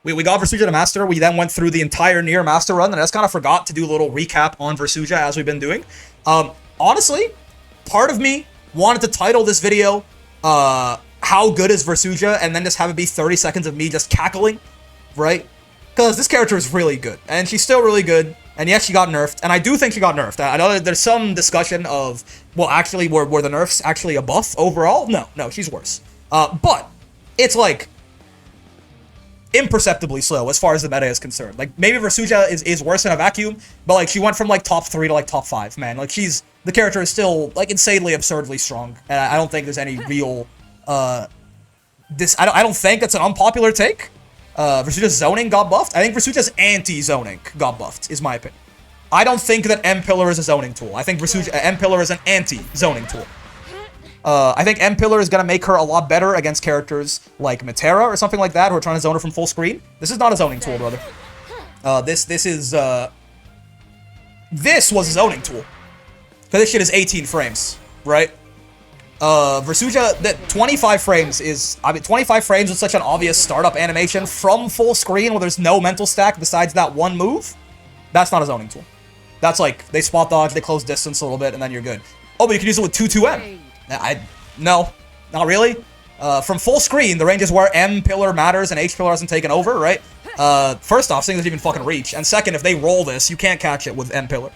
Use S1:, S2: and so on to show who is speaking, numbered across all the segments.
S1: We got Versuja to Master. We then went through the entire Nier Master run, and I just kind of forgot to do a little recap on Versuja as we've been doing. Honestly, part of me wanted to title this video, How Good is Versuja, and then just have it be 30 seconds of me just cackling, right? Because this character is really good, and she's still really good, and yes, she got nerfed, and I do think she got nerfed. I know that there's some discussion of, well, actually, were the nerfs actually a buff overall? No, she's worse. But it's like imperceptibly slow as far as the meta is concerned. Like, maybe Versuja is worse in a vacuum, but like she went from like top 3 to like top 5, man. Like the character is still like insanely absurdly strong. And I don't think there's any real I don't think it's an unpopular take. Versuja's zoning got buffed. I think Versuja's anti-zoning got buffed, is my opinion. I don't think that M-Pillar is a zoning tool. I think M-Pillar is an anti-zoning tool. I think M-Pillar is going to make her a lot better against characters like Metera or something like that who are trying to zone her from full screen. This is not a zoning tool, brother. This was a zoning tool. Because this shit is 18 frames, right? Versuja, that 25 frames is... 25 frames is such an obvious startup animation from full screen where there's no mental stack besides that one move. That's not a zoning tool. That's like, they spot dodge, they close distance a little bit, and then you're good. Oh, but you can use it with 2-2M. No, not really. From full screen, the range is where M-Pillar matters and H-Pillar hasn't taken over, right? First off, Sing doesn't even fucking reach. And second, if they roll this, you can't catch it with M-Pillar.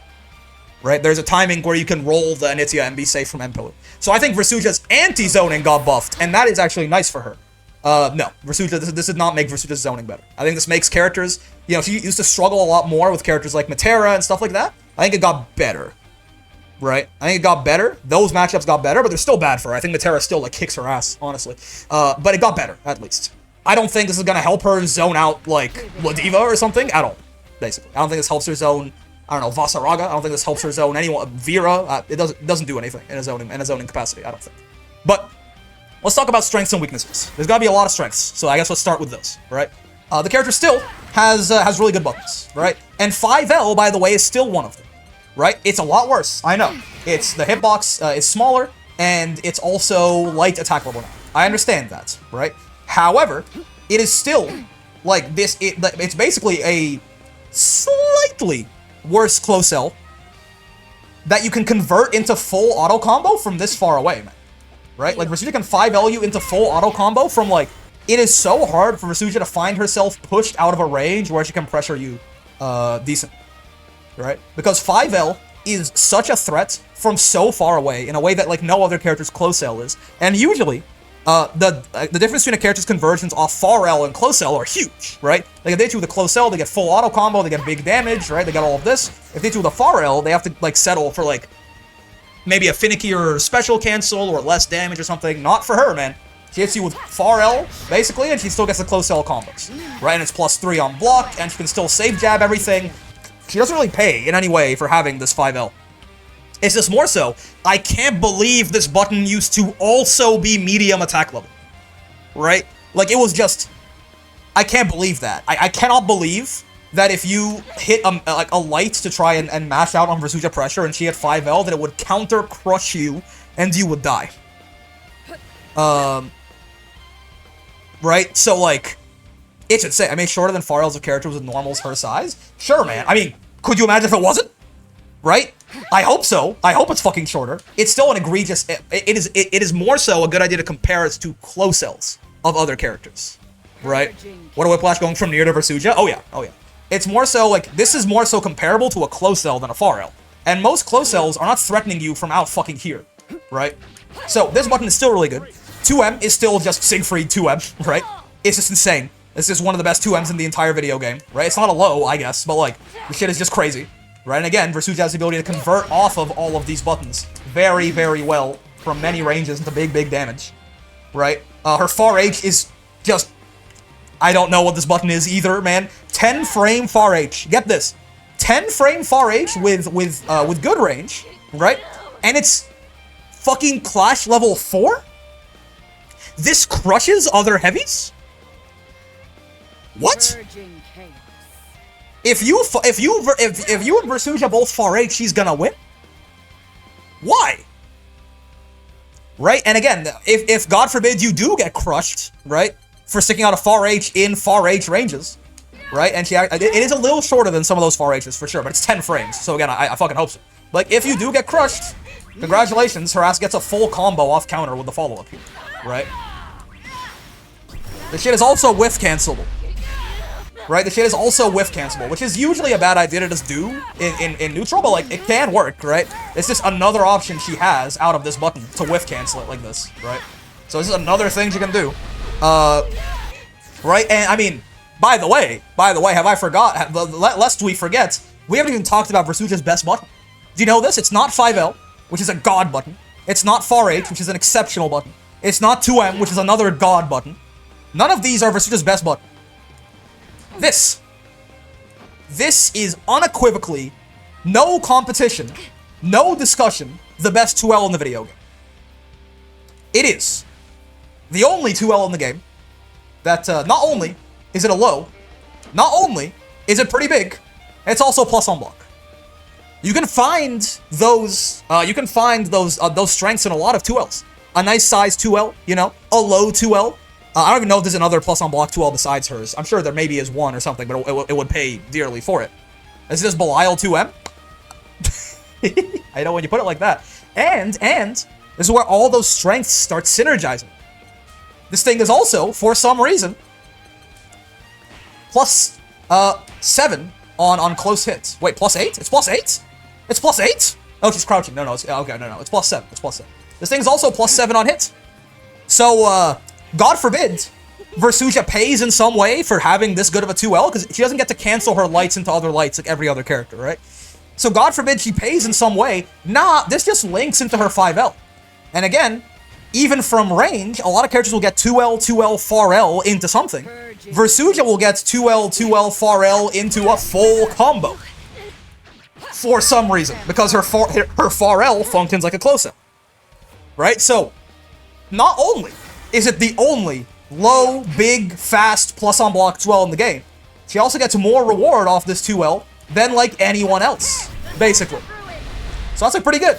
S1: Right? There's a timing where you can roll the Anitia and be safe from M-Pillar. So I think Versuja's anti-zoning got buffed, and that is actually nice for her. No, Versuja, this did not make Versuja's zoning better. I think this makes characters, you know, she used to struggle a lot more with characters like Metera and stuff like that. I think it got better. Right? I think it got better. Those matchups got better, but they're still bad for her. I think Metera still, like, kicks her ass, honestly. But it got better, at least. I don't think this is gonna help her zone out, like, Ladiva or something at all, basically. I don't think this helps her zone, I don't know, Vasaraga. I don't think this helps her zone anyone. Vera. It doesn't do anything in a zoning capacity, I don't think. But let's talk about strengths and weaknesses. There's gotta be a lot of strengths, so I guess let's start with those, right? The character still has really good buttons, right? And 5L, by the way, is still one of them. Right? It's a lot worse. I know. It's the hitbox is smaller, and it's also light attack level now. I understand that, right? However, it is still like this. It's basically a slightly worse close L that you can convert into full auto combo from this far away, man. Right? Like Versuja can 5L you into full auto combo from like. It is so hard for Versuja to find herself pushed out of a range where she can pressure you decent. Right? Because 5L is such a threat from so far away in a way that like no other character's close L is. And usually, the difference between a character's conversions off far L and close L are huge, right? Like if they do with a close L, they get full auto combo, they get big damage, right? They got all of this. If they do with a far L, they have to like settle for like maybe a finickier special cancel or less damage or something. Not for her, man. She hits you with far L, basically, and she still gets the close L combos, right? And it's +3 on block, and she can still save jab everything. She doesn't really pay in any way for having this 5L. It's just more so, I can't believe this button used to also be medium attack level. Right? Like, it was just... I can't believe that. I cannot believe that if you hit a light to try and mash out on Versuja pressure and she had 5L, that it would counter crush you and you would die. Right? So, like... It's insane. I mean, shorter than far L's of characters with normals her size? Sure, man. I mean, could you imagine if it wasn't? Right? I hope so. I hope it's fucking shorter. It's still an egregious... It is more so a good idea to compare it to close L's of other characters. Right? What a Whiplash going from Nier to Versuja? Oh, yeah. Oh, yeah. It's more so, like, this is more so comparable to a close L than a far L. And most close L's are not threatening you from out fucking here. Right? So, this button is still really good. 2M is still just Siegfried 2M, right? It's just insane. This is one of the best 2Ms in the entire video game, right? It's not a low, I guess, but like, the shit is just crazy, right? And again, Versuja has the ability to convert off of all of these buttons very, very well from many ranges into big, big damage, right? Her far H is just, I don't know what this button is either, man. 10 frame far H, get this. 10 frame far H with good range, right? And it's fucking Clash level 4? This crushes other heavies? What? If you and Versuja both far H, she's gonna win? Why? Right? And again, if God forbid you do get crushed, right? for sticking out a far H in far H ranges, right? And it is a little shorter than some of those far H's for sure, but it's 10 frames. So again, I fucking hope so. Like, if you do get crushed, congratulations, her ass gets a full combo off counter with the follow-up here, right? The shit is also whiff cancelable. Right, the shit is also whiff cancelable, which is usually a bad idea to just do in neutral, but like, it can work, right? It's just another option she has out of this button to whiff cancel it like this, right? So this is another thing she can do. Right, and I mean, by the way, have I forgot, lest we forget, we haven't even talked about Versuja's best button. Do you know this? It's not 5L, which is a god button. It's not far H, which is an exceptional button. It's not 2M, which is another god button. None of these are Versuja's best button. This is unequivocally, no competition, no discussion, the best 2L in the video game. It is the only 2L in the game that not only is it a low, not only is it pretty big, it's also plus on block. You can find those strengths in a lot of 2Ls. A nice size 2L, you know, a low 2L. I don't even know if there's another plus on block 2L besides hers. I'm sure there maybe is one or something, but it would pay dearly for it. Is this Belial 2M? I know when you put it like that. And this is where all those strengths start synergizing. This thing is also, for some reason, plus 7 on close hits. Wait, plus 8? It's plus 8? It's plus 8? Oh, she's crouching. No, it's, okay, no, it's plus 7. It's plus 7. This thing's also plus 7 on hits. So, God forbid, Versuja pays in some way for having this good of a 2L, because she doesn't get to cancel her lights into other lights like every other character, right? So God forbid she pays in some way. Nah, this just links into her 5L. And again, even from range, a lot of characters will get 2L, far L into something. Versuja will get 2L, far L into a full combo. For some reason, because her far L functions like a close-up. Right? So, not only is it the only low, big, fast, plus on block 2L in the game, she also gets more reward off this 2L than like anyone else, basically. So that's like pretty good.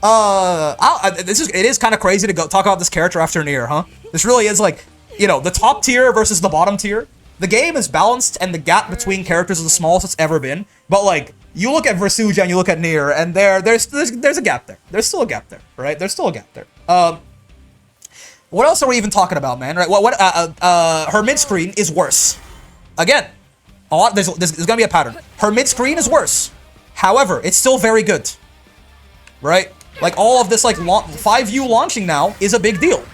S1: It is kind of crazy to go talk about this character after Nier, huh? This really is like, you know, the top tier versus the bottom tier. The game is balanced and the gap between characters is the smallest it's ever been. But like, you look at Versuja and you look at Nier, and there's a gap there. There's still a gap there, right? There's still a gap there. What else are we even talking about, man? Right? Her mid screen is worse. Again, there's gonna be a pattern. Her mid screen is worse. However, it's still very good, right? Like all of this, like 5U launching now is a big deal.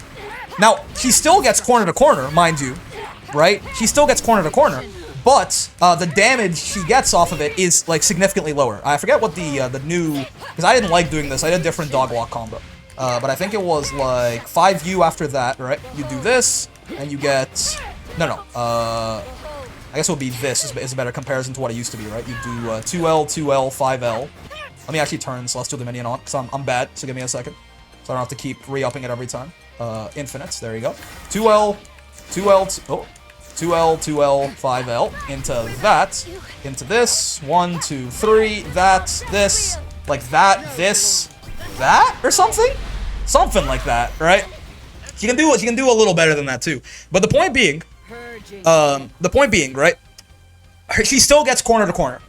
S1: Now she still gets corner to corner, mind you, right? She still gets corner to corner, but the damage she gets off of it is like significantly lower. I forget what the new, because I didn't like doing this. I did a different dog walk combo. But I think it was like 5U after that, right? You do this, and you get... No. I guess it would be this is a better comparison to what it used to be, right? You do 2L, 5L. Let me actually turn Celestial Dominion on, because I'm bad, so give me a second. So I don't have to keep re-upping it every time. Infinites, there you go. 2L, 2L, 5L, into that, into this, 1, 2, 3, that, this, like that, this... that or something like that, right? She can do a little better than that too. But the point being, right? She still gets corner to corner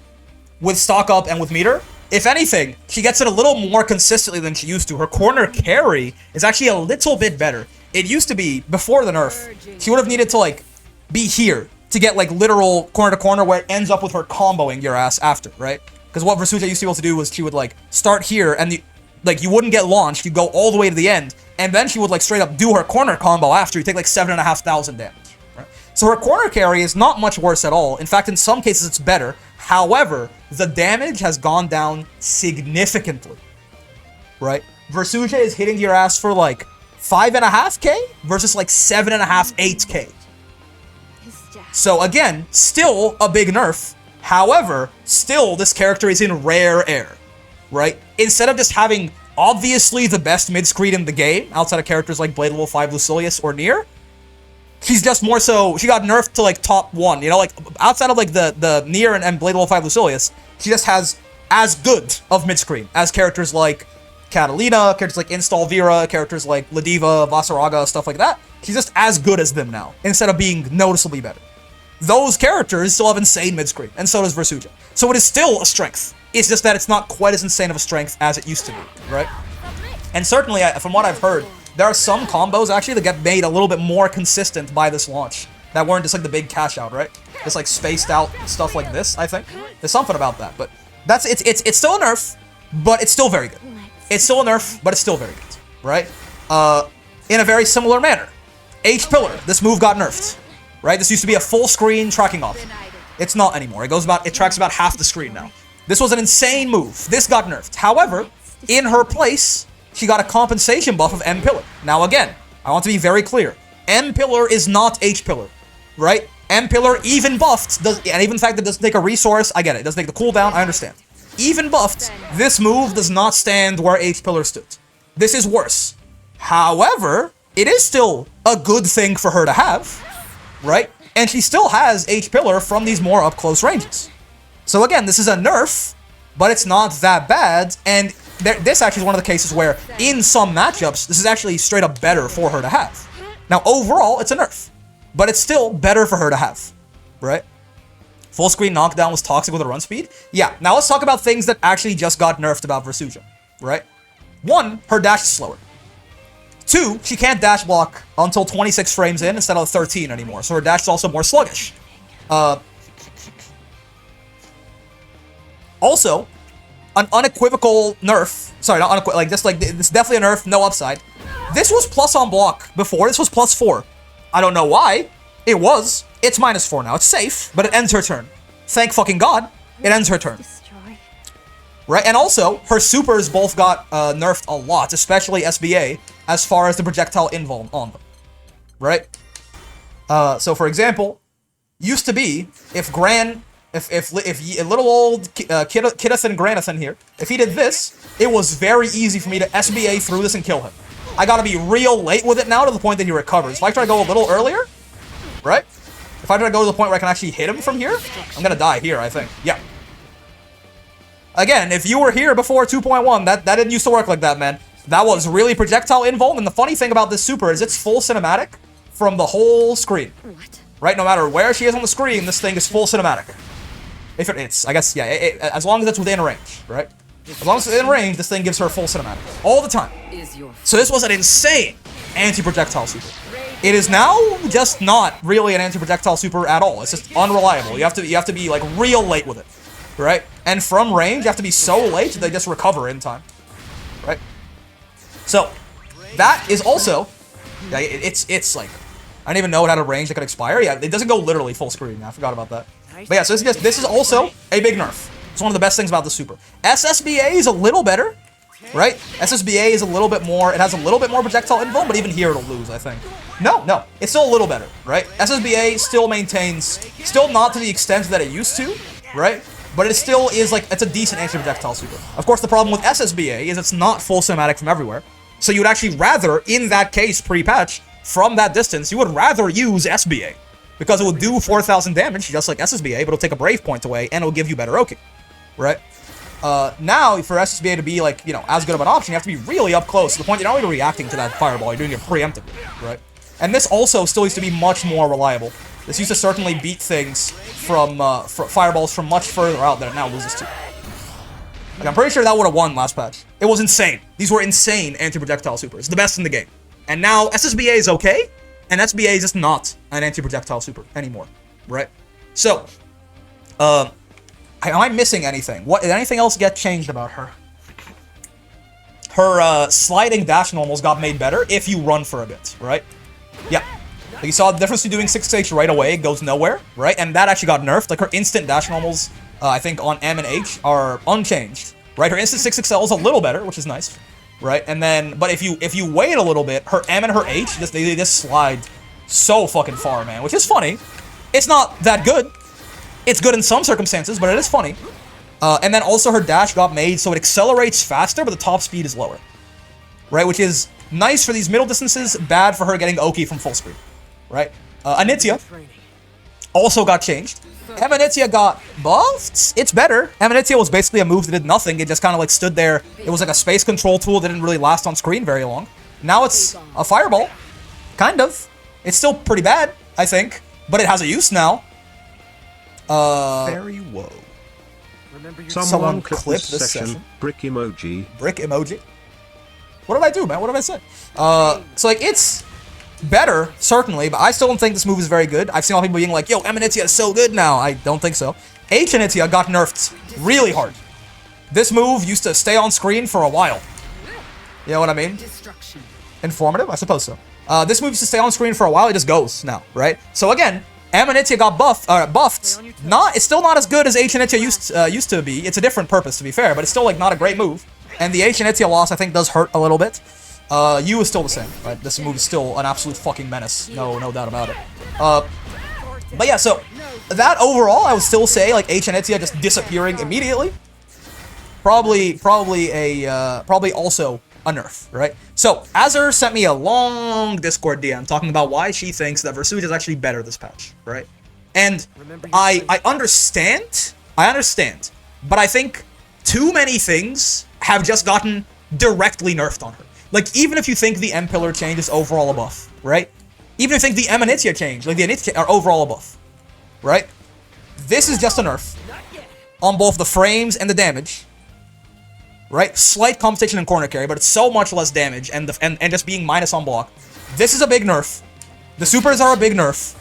S1: with stock up and with meter. If anything, she gets it a little more consistently than she used to. Her corner carry is actually a little bit better. It used to be before the nerf. She would have needed to like be here to get like literal corner to corner, where it ends up with her comboing your ass after, right? Because what Versuja used to be able to do was she would like start here and like, you wouldn't get launched, you'd go all the way to the end, and then she would, like, straight up do her corner combo after you take, like, 7,500 damage, right? So her corner carry is not much worse at all. In fact, in some cases, it's better. However, the damage has gone down significantly, right? Versuja is hitting your ass for, like, 5.5k versus, like, 7.5, 8k. So, again, still a big nerf. However, still, this character is in rare air. Right? Instead of just having obviously the best mid-screen in the game, outside of characters like Blade Level 5 Lucilius or Nier, she's just more so, she got nerfed to like top 1, you know, like outside of like the Nier and Blade Level 5 Lucilius, she just has as good of mid-screen as characters like Catalina, characters like Install Vera, characters like Ladiva, Vasaraga, stuff like that. She's just as good as them now, instead of being noticeably better. Those characters still have insane mid-screen, and so does Versuja. So it is still a strength. It's just that it's not quite as insane of a strength as it used to be, right? And certainly, from what I've heard, there are some combos, actually, that get made a little bit more consistent by this launch. That weren't just, like, the big cash-out, right? Just, like, spaced-out stuff like this, I think. There's something about that, but it's still a nerf, but it's still very good. It's still a nerf, but it's still very good, right? In a very similar manner. H-Pillar, this move got nerfed, right? This used to be a full-screen tracking option. It's not anymore. It tracks about half the screen now. This was an insane move. This got nerfed. However, in her place, she got a compensation buff of M-Pillar. Now again, I want to be very clear. M-Pillar is not H-Pillar, right? M-Pillar, even buffed, and even the fact that it doesn't take a resource, I get it. It doesn't take the cooldown, I understand. Even buffed, this move does not stand where H-Pillar stood. This is worse. However, it is still a good thing for her to have, right? And she still has H-Pillar from these more up-close ranges. So again, this is a nerf, but it's not that bad, and this actually is one of the cases where, in some matchups, this is actually straight up better for her to have. Now, overall, it's a nerf, but it's still better for her to have, right? Full screen knockdown was toxic with a run speed? Yeah, now let's talk about things that actually just got nerfed about Versuja, right? 1, her dash is slower. 2, she can't dash block until 26 frames in instead of 13 anymore, so her dash is also more sluggish. Also, an unequivocal nerf. Sorry, not unequivocal. Like, just like, it's definitely a nerf, no upside. This was plus on block before. This was plus 4. I don't know why. It was. It's minus 4 now. It's safe, but it ends her turn. Thank fucking God, it ends her turn. Right? And also, her supers both got nerfed a lot, especially SBA, as far as the projectile invuln on them. Right? So, for example, used to be, if little old Kiddathan Granathan here, if he did this, it was very easy for me to SBA through this and kill him. I gotta be real late with it now to the point that he recovers. If I try to go a little earlier, right? If I try to go to the point where I can actually hit him from here, I'm gonna die here, I think. Yeah. Again, if you were here before 2.1, that didn't used to work like that, man. That was really projectile invuln, and the funny thing about this super is it's full cinematic from the whole screen. Right? No matter where she is on the screen, this thing is full cinematic. If it's, I guess, yeah, as long as it's within range, right? As long as it's within range, this thing gives her full cinematic. All the time. So this was an insane anti-projectile super. It is now just not really an anti-projectile super at all. It's just unreliable. You have to be like real late with it, right? And from range, you have to be so late that they just recover in time, right? So that is also, yeah, it's like, I don't even know what out of range that could expire. Yeah, it doesn't go literally full screen. I forgot about that. But yeah, so this is also a big nerf. It's one of the best things about the super. SSBA is a little better, right? SSBA is a little bit more, it has a little bit more projectile invuln, but even here it'll lose, I think. No, it's still a little better, right? SSBA still maintains, still not to the extent that it used to, right? But it still is like, it's a decent anti-projectile super. Of course, the problem with SSBA is it's not full cinematic from everywhere. So you would actually rather, in that case, pre-patch, from that distance, you would rather use SBA. Because it will do 4,000 damage, just like SSBA, but it'll take a Brave point away, and it'll give you better Oki. Right? Now, for SSBA to be, like, you know, as good of an option, you have to be really up close, to the point you're not even reacting to that fireball, you're doing it preemptively, right? And this also still used to be much more reliable. This used to certainly beat things from, fireballs from much further out than it now loses to. Like, I'm pretty sure that would have won last patch. It was insane. These were insane anti-projectile supers. The best in the game. And now, SSBA is okay, and SBA is just not an anti-projectile super anymore, right? So, am I missing anything? Did anything else get changed about her? Her sliding dash normals got made better if you run for a bit, right? Yeah. Like you saw the difference between doing 6-6 right away, it goes nowhere, right? And that actually got nerfed. Like her instant dash normals, I think on M and H are unchanged, right? Her instant 6XL is a little better, which is nice, right? And then, but if you wait a little bit, her M and her H, they just slide so fucking far, man, which is funny. It's not that good. It's good in some circumstances, but it is funny. And then also her dash got made so it accelerates faster, but the top speed is lower, right? Which is nice for these middle distances, bad for her getting Oki from full screen, right? Anitya. also got changed. Emanitia got buffed. It's better. Emanitia was basically a move that did nothing. It just kind of like stood there. It was like a space control tool that didn't really last on screen very long. Now it's a fireball. Kind of. It's still pretty bad, I think. But it has a use now.
S2: Very whoa.
S1: Someone clip this session.
S2: Brick emoji.
S1: Brick emoji? What did I do, man? What did I say? So like, it's better, certainly, but I still don't think this move is very good. I've seen a lot of people being like, yo, Emanitia is so good now. I don't think so. H-Anitia got nerfed really hard. This move used to stay on screen for a while. You know what I mean? Informative? I suppose so. This move used to stay on screen for a while. It just goes now, right? So again, Emanitia got buffed. It's still not as good as H-Anitia used to be. It's a different purpose, to be fair, but it's still like not a great move. And the H-Anitia loss, I think, does hurt a little bit. U is still the same, right? This move is still an absolute fucking menace. No doubt about it. But yeah, so that overall, I would still say like H-Anitia just disappearing immediately. Probably also a nerf, right? So Azur sent me a long Discord DM talking about why she thinks that Versusia is actually better this patch, right? And I understand, but I think too many things have just gotten directly nerfed on her. Like, even if you think the M-Pillar change is overall a buff, right? Even if you think the Emanitia change, like the Anitia, are overall a buff, right? This is just a nerf on both the frames and the damage, right? Slight compensation in corner carry, but it's so much less damage and just being minus on block. This is a big nerf. The supers are a big nerf,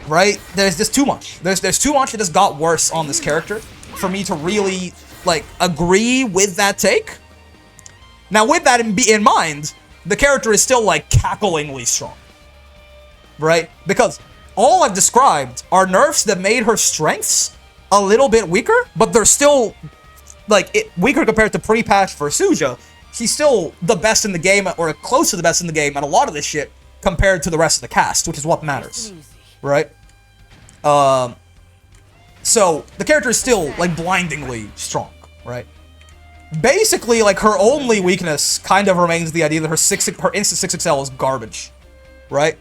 S1: right? There's just too much. There's too much that just got worse on this character for me to really, like, agree with that take. Now, with that in mind, the character is still, like, cacklingly strong, right? Because all I've described are nerfs that made her strengths a little bit weaker, but they're still, like, weaker compared to pre-patch Versuja. She's still the best in the game, or close to the best in the game, and a lot of this shit compared to the rest of the cast, which is what matters, right? So, the character is still, like, blindingly strong, right? Basically, like, her only weakness kind of remains the idea that her instant 6XL is garbage, right?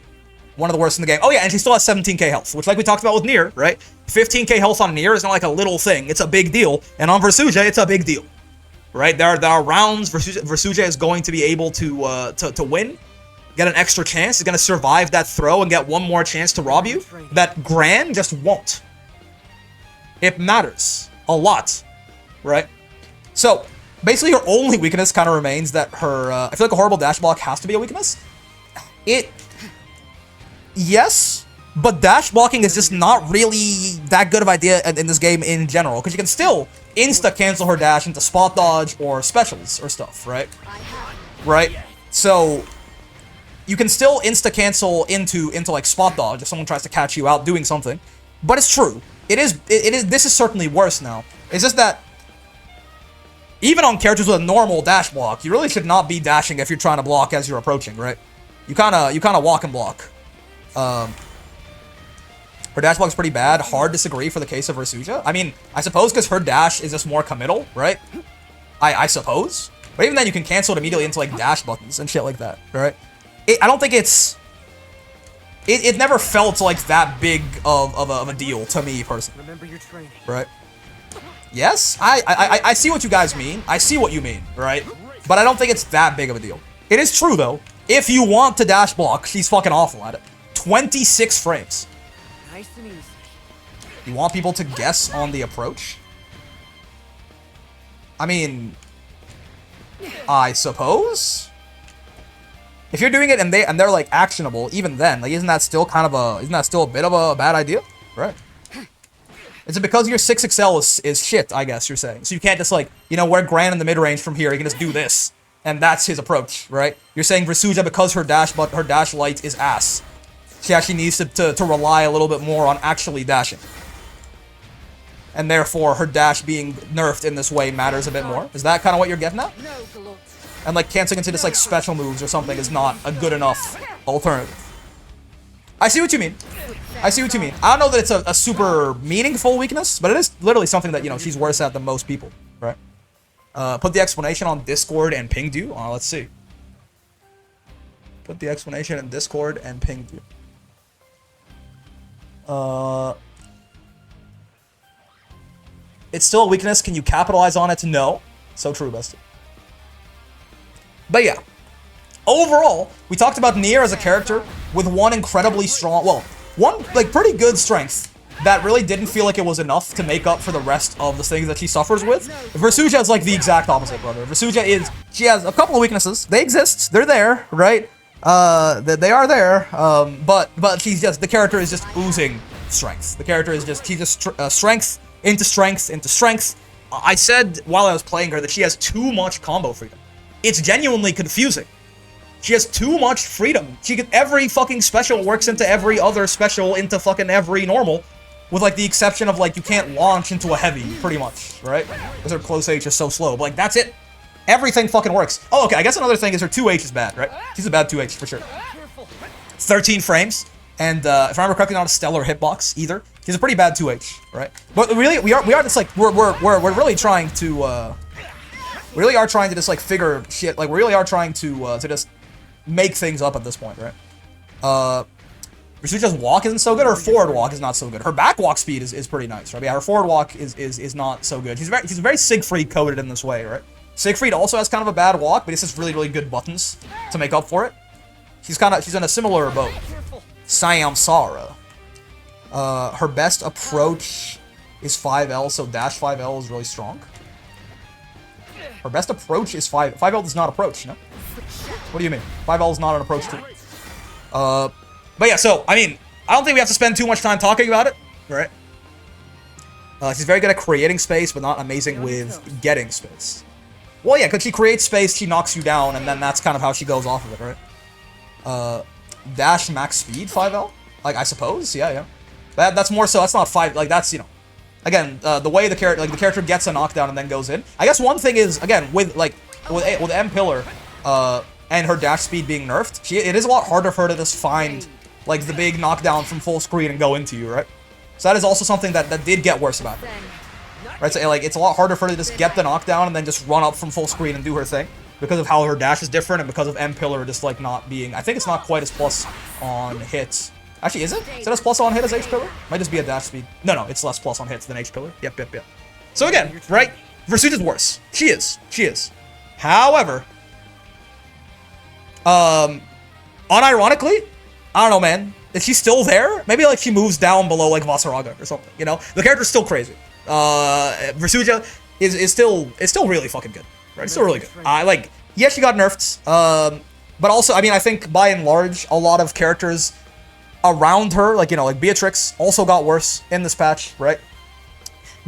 S1: One of the worst in the game. Oh yeah, and she still has 17k health, which, like we talked about with Nier, right? 15k health on Nier is not like a little thing. It's a big deal. And on Versuja, it's a big deal, right? There are rounds Versuja is going to be able to win, get an extra chance. He's going to survive that throw and get one more chance to rob you. That Gran just won't. It matters a lot, right? So, basically, her only weakness kind of remains that her, I feel like a horrible dash block has to be a weakness. Yes, but dash blocking is just not really that good of an idea in this game in general, because you can still insta-cancel her dash into spot dodge or specials or stuff, right? Right? So, you can still insta-cancel into like spot dodge if someone tries to catch you out doing something. But it's true. This is certainly worse now. It's just that even on characters with a normal dash block, you really should not be dashing if you're trying to block as you're approaching, right? You kind of walk and block. Her dash block is pretty bad. Hard disagree for the case of Versuja. I mean, I suppose because her dash is just more committal, right? I suppose. But even then, you can cancel it immediately into, like, dash buttons and shit like that, right? I don't think it's... It never felt like that big of a deal to me, personally. Remember your training. Right? Yes, I see what you guys mean. I see what you mean, right? But I don't think it's that big of a deal. It is true, though. If you want to dash block, she's fucking awful at it. 26 frames. Nice and easy. You want people to guess on the approach? I mean, I suppose? If you're doing it and they're like actionable, even then, like, isn't that still a bit of a bad idea? Right. Is it because your 6XL is shit, I guess you're saying? So you can't just, like, you know, wear Gran in the mid-range from here, you can just do this. And that's his approach, right? You're saying Versuja, because her dash light is ass, she actually needs to rely a little bit more on actually dashing. And therefore, her dash being nerfed in this way matters a bit more. Is that kind of what you're getting at? And, like, canceling into just, like, special moves or something is not a good enough alternative. I see what you mean. I see what you mean. I don't know that it's a super meaningful weakness, but it is literally something that, you know, she's worse at than most people, right? Put the explanation on Discord and pinged you. Let's see. Put the explanation in Discord and pinged you. It's still a weakness. Can you capitalize on it? No. So true, bestie. But yeah. Overall, we talked about Nier as a character with one incredibly strong, well, one, like, pretty good strength that really didn't feel like it was enough to make up for the rest of the things that she suffers with. Versuja is, like, the exact opposite, brother. Versuja is, she has a couple of weaknesses. They exist. They're there, right? They are there, but she's just, the character is just oozing strength. The character is just, she's just strength into strength into strength. I said while I was playing her that she has too much combo freedom. It's genuinely confusing. She has too much freedom. She can, every fucking special works into every other special into fucking every normal, with like the exception of like you can't launch into a heavy, pretty much, right? Because her close H is so slow. But like that's it. Everything fucking works. Oh, okay. I guess another thing is her 2H is bad, right? She's a bad 2H for sure. 13 frames, and if I remember correctly, not a stellar hitbox either. She's a pretty bad 2H, right? But really, we are just like we're really trying to really are trying to just like figure shit. Like we really are trying to just make things up at this point, right? Versuja's walk isn't so good. Her forward walk is not so good. Her back walk speed is pretty nice, right? Yeah, her forward walk is not so good. She's very Siegfried coded in this way, right? Siegfried also has kind of a bad walk, but it's just really good buttons to make up for it. She's in a similar boat. Samsara. Her best approach is 5L, so dash 5L is really strong. Her best approach is 5L does not approach, no? What do you mean? 5L is not an approach too. But yeah, so, I mean, I don't think we have to spend too much time talking about it, right? She's very good at creating space, but not amazing with getting space. Well, yeah, because she creates space, she knocks you down, and then that's kind of how she goes off of it, right? Dash max speed 5L? Like, I suppose? Yeah. That's more so, that's not 5, like, that's, you know... Again, the way the character gets a knockdown and then goes in. I guess one thing is, again, with M Pillar, and her dash speed being nerfed, it is a lot harder for her to just find, like, the big knockdown from full screen and go into you, right? So that is also something that did get worse about her. Right, so, like, it's a lot harder for her to just get the knockdown and then just run up from full screen and do her thing, because of how her dash is different and because of M Pillar just, like, not being... I think it's not quite as plus on hits. Actually, is it? Is it as plus on hit as H Pillar? Might just be a dash speed. No, it's less plus on hits than H Pillar. Yep. So again, right? Versuja's worse. She is. However, unironically, I don't know, man. Is she still there? Maybe, like, she moves down below, like, Vasaraga or something, you know? The character's still crazy. Versuja is still really fucking good, right? It's still really good. Yeah, she got nerfed, but also, I mean, I think by and large, a lot of characters around her, like, you know, like Beatrix, also got worse in this patch, right?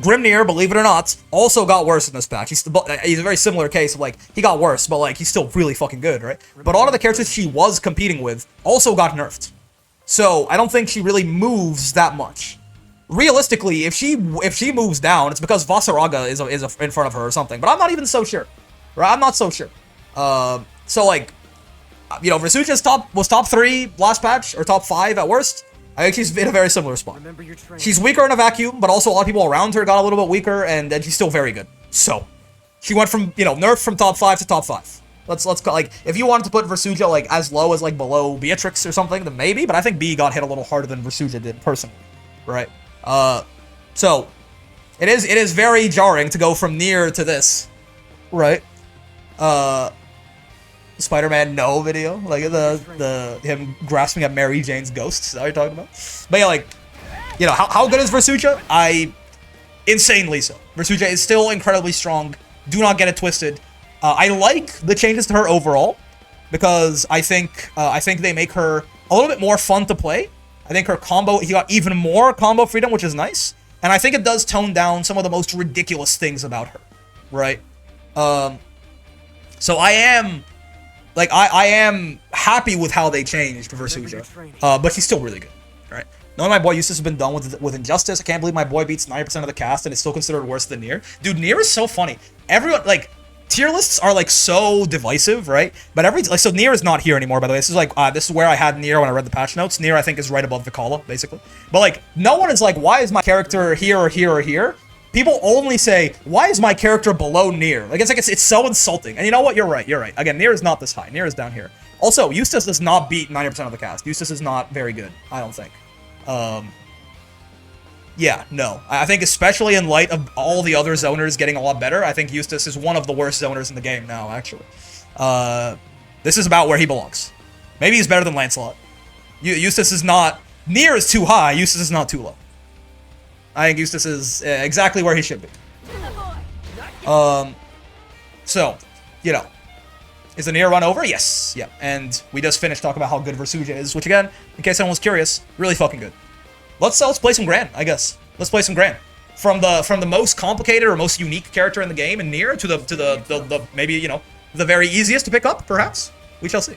S1: Grimnir, believe it or not, also got worse in this patch. He's a very similar case of, like, he got worse, but, like, he's still really fucking good, right? But a lot of the characters she was competing with also got nerfed. So, I don't think she really moves that much. Realistically, if she moves down, it's because Vasaraga is in front of her or something. But I'm not even so sure. Right? I'm not so sure. So, like, you know, Versuja was top 3 last patch, or top 5 at worst. I think she's in a very similar spot. She's weaker in a vacuum, but also a lot of people around her got a little bit weaker, and then she's still very good. So, she went from, you know, nerf from top 5 to top 5. Let's call, like, if you wanted to put Versuja, like, as low as, like, below Beatrix or something, then maybe, but I think B got hit a little harder than Versuja did, personally. Right? So, it is very jarring to go from Nier to this. Right? Spider-Man No video, like the him grasping at Mary Jane's ghost. Is that what you're talking about? But yeah, like, you know, how good is Versuja? Insanely so. Versuja is still incredibly strong. Do not get it twisted. I like the changes to her overall, because I think they make her a little bit more fun to play. I think her combo, he got even more combo freedom, which is nice. And I think it does tone down some of the most ridiculous things about her, right? So I am happy with how they changed Versuja, but she's still really good, right? Knowing my boy Eustace has been done with Injustice, I can't believe my boy beats 90% of the cast and is still considered worse than Nier. Dude, Nier is so funny. Everyone, like, tier lists are, like, so divisive, right? But so Nier is not here anymore, by the way. This is, like, this is where I had Nier when I read the patch notes. Nier, I think, is right above Vikala, basically. But, like, no one is like, why is my character here or here or here? People only say, why is my character below Nier? Like, it's so insulting. And you know what? You're right. Again, Nier is not this high. Nier is down here. Also, Eustace does not beat 90% of the cast. Eustace is not very good, I don't think. Yeah, no. I think especially in light of all the other zoners getting a lot better, I think Eustace is one of the worst zoners in the game now, actually. This is about where he belongs. Maybe he's better than Lancelot. Eustace is not... Nier is too high, Eustace is not too low. I think Eustace is exactly where he should be. So, you know. Is the Nier run over? Yes. Yeah. And we just finished talking about how good Versuja is, which again, in case anyone was curious, really fucking good. Let's play some Gran, I guess. Let's play some Gran. From the most complicated or most unique character in the game in Nier to the maybe, you know, the very easiest to pick up, perhaps. We shall see.